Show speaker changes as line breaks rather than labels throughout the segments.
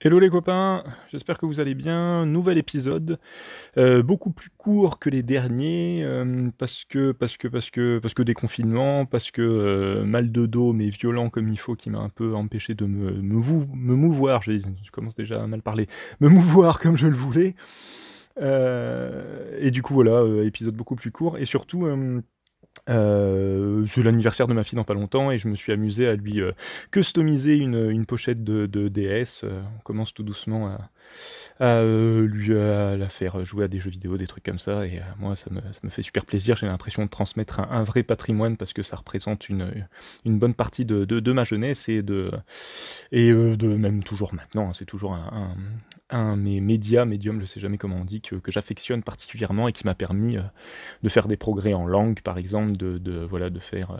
Hello les copains, j'espère que vous allez bien. Nouvel épisode, beaucoup plus court que les derniers, parce que déconfinement, parce que mal de dos mais violent comme il faut, qui m'a un peu empêché de me mouvoir. Je commence déjà à mal parler, me mouvoir comme je le voulais. Et du coup voilà, épisode beaucoup plus court et surtout. C'est l'anniversaire de ma fille dans pas longtemps et je me suis amusé à lui customiser une pochette de DS. On commence tout doucement à la faire jouer à des jeux vidéo, des trucs comme ça. Et moi, ça me fait super plaisir. J'ai l'impression de transmettre un vrai patrimoine parce que ça représente une bonne partie de ma jeunesse et de même toujours maintenant. Hein. C'est toujours un mes médium, je sais jamais comment on dit, que j'affectionne particulièrement et qui m'a permis de faire des progrès en langue, par exemple, voilà, de faire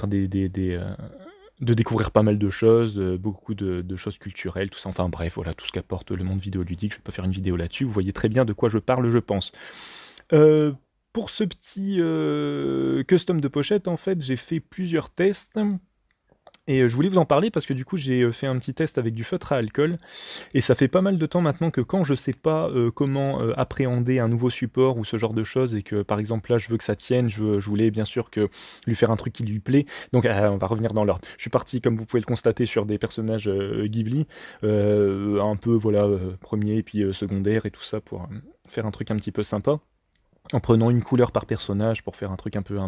de découvrir pas mal de choses, beaucoup de choses culturelles, tout ça. Enfin bref, voilà, tout ce qu'apporte le monde vidéoludique. Je vais pas faire une vidéo là-dessus. Vous voyez très bien de quoi je parle, je pense. Euh, pour ce petit custom de pochette, en fait, j'ai fait plusieurs tests. Et je voulais vous en parler parce que du coup j'ai fait un petit test avec du feutre à alcool et ça fait pas mal de temps maintenant que quand je sais pas comment appréhender un nouveau support ou ce genre de choses et que par exemple là je veux que ça tienne, je voulais bien sûr que lui faire un truc qui lui plaît. Donc on va revenir dans l'ordre. Je suis parti comme vous pouvez le constater sur des personnages Ghibli, un peu voilà premier et puis secondaire et tout ça pour faire un truc un petit peu sympa en prenant une couleur par personnage pour faire un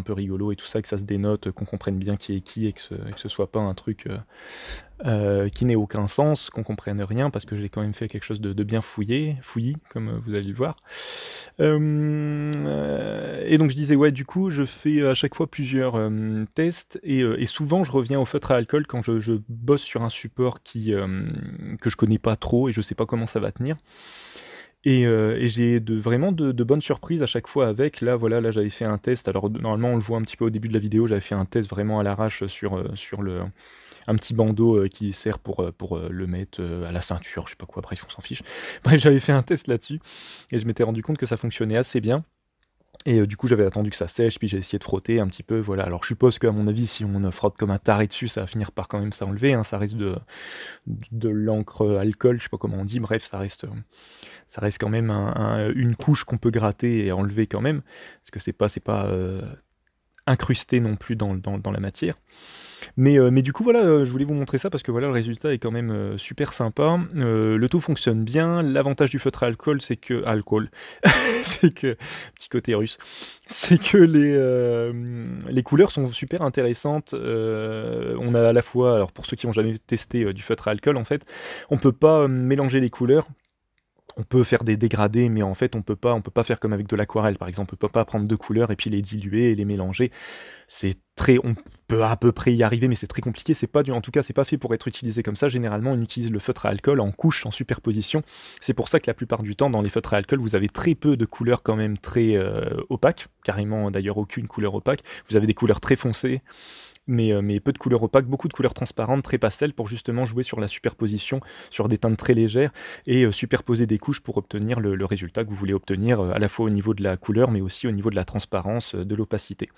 peu rigolo et tout ça, que ça se dénote, qu'on comprenne bien qui est qui et que ce soit pas un truc qui n'ait aucun sens, qu'on comprenne rien, parce que j'ai quand même fait quelque chose de bien fouillis, comme vous allez le voir. Et donc je disais, ouais, du coup, je fais à chaque fois plusieurs tests, et souvent je reviens au feutre à alcool quand je bosse sur un support que je connais pas trop et je sais pas comment ça va tenir. Et j'ai vraiment de bonnes surprises à chaque fois avec. Là, voilà, là j'avais fait un test. Alors normalement on le voit un petit peu au début de la vidéo. J'avais fait un test vraiment à l'arrache sur un petit bandeau qui sert pour le mettre à la ceinture. Je sais pas quoi. Bref, on s'en fiche. Bref, j'avais fait un test là-dessus et je m'étais rendu compte que ça fonctionnait assez bien. Et du coup, j'avais attendu que ça sèche, puis j'ai essayé de frotter un petit peu, voilà. Alors je suppose qu'à mon avis, si on frotte comme un taré dessus, ça va finir par quand même s'enlever, hein. Ça reste de l'encre alcool, je sais pas comment on dit, bref, ça reste quand même une couche qu'on peut gratter et enlever quand même, parce que c'est pas incrusté non plus dans la matière. Mais du coup, voilà, je voulais vous montrer ça parce que voilà, le résultat est quand même super sympa. Le tout fonctionne bien. L'avantage du feutre à alcool, c'est que. Alcool. C'est que. Petit côté russe. C'est que les couleurs sont super intéressantes. On a à la fois, alors pour ceux qui n'ont jamais testé du feutre à alcool, en fait, on peut pas mélanger les couleurs. On peut faire des dégradés, mais en fait, on peut pas faire comme avec de l'aquarelle, par exemple. On peut pas prendre deux couleurs et puis les diluer et les mélanger. On peut à peu près y arriver, mais c'est très compliqué. En tout cas, c'est pas fait pour être utilisé comme ça. Généralement, on utilise le feutre à alcool en couche, en superposition. C'est pour ça que la plupart du temps, dans les feutres à alcool, vous avez très peu de couleurs quand même très opaques. Carrément, d'ailleurs, aucune couleur opaque. Vous avez des couleurs très foncées, mais peu de couleurs opaques, beaucoup de couleurs transparentes, très pastel, pour justement jouer sur la superposition, sur des teintes très légères, et superposer des couches pour obtenir le résultat que vous voulez obtenir, à la fois au niveau de la couleur, mais aussi au niveau de la transparence, de l'opacité.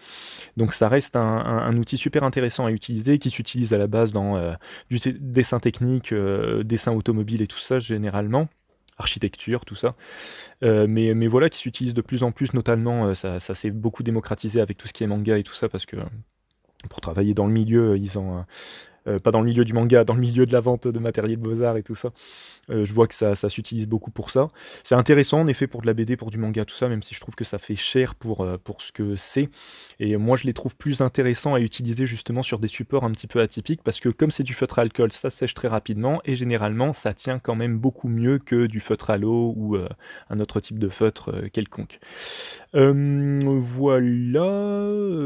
Donc ça reste un outil super intéressant à utiliser, qui s'utilise à la base dans du dessin technique, dessin automobile et tout ça, généralement architecture, tout ça. Mais voilà, qui s'utilise de plus en plus, notamment, ça s'est beaucoup démocratisé avec tout ce qui est manga et tout ça, parce que pour travailler dans le milieu, pas dans le milieu du manga, dans le milieu de la vente de matériel Beaux-Arts et tout ça. Je vois que ça s'utilise beaucoup pour ça. C'est intéressant en effet pour de la BD, pour du manga, tout ça, même si je trouve que ça fait cher pour ce que c'est. Et moi je les trouve plus intéressants à utiliser justement sur des supports un petit peu atypiques, parce que comme c'est du feutre à alcool, ça sèche très rapidement et généralement ça tient quand même beaucoup mieux que du feutre à l'eau ou un autre type de feutre quelconque. Voilà,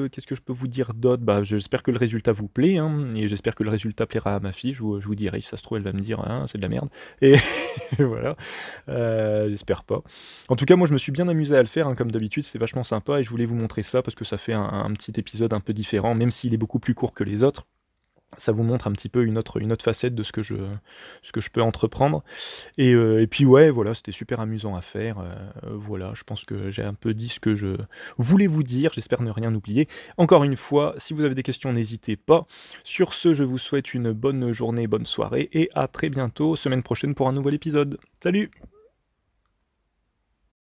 qu'est-ce que je peux vous dire d'autre? Bah, j'espère que le résultat vous plaît, hein, et j'espère que le résultat plaira à ma fille. Je vous dirai, si ça se trouve, elle va me dire, ah, c'est de la merde. Et voilà, j'espère pas. En tout cas, moi, je me suis bien amusé à le faire, hein, comme d'habitude, c'est vachement sympa, et je voulais vous montrer ça parce que ça fait un petit épisode un peu différent, même s'il est beaucoup plus court que les autres. Ça vous montre un petit peu une autre facette de ce que je peux entreprendre et puis ouais, voilà, c'était super amusant à faire, voilà, je pense que j'ai un peu dit ce que je voulais vous dire, j'espère ne rien oublier. Encore une fois, si vous avez des questions, n'hésitez pas. Sur ce, je vous souhaite une bonne journée, bonne soirée et à très bientôt, semaine prochaine pour un nouvel épisode. Salut!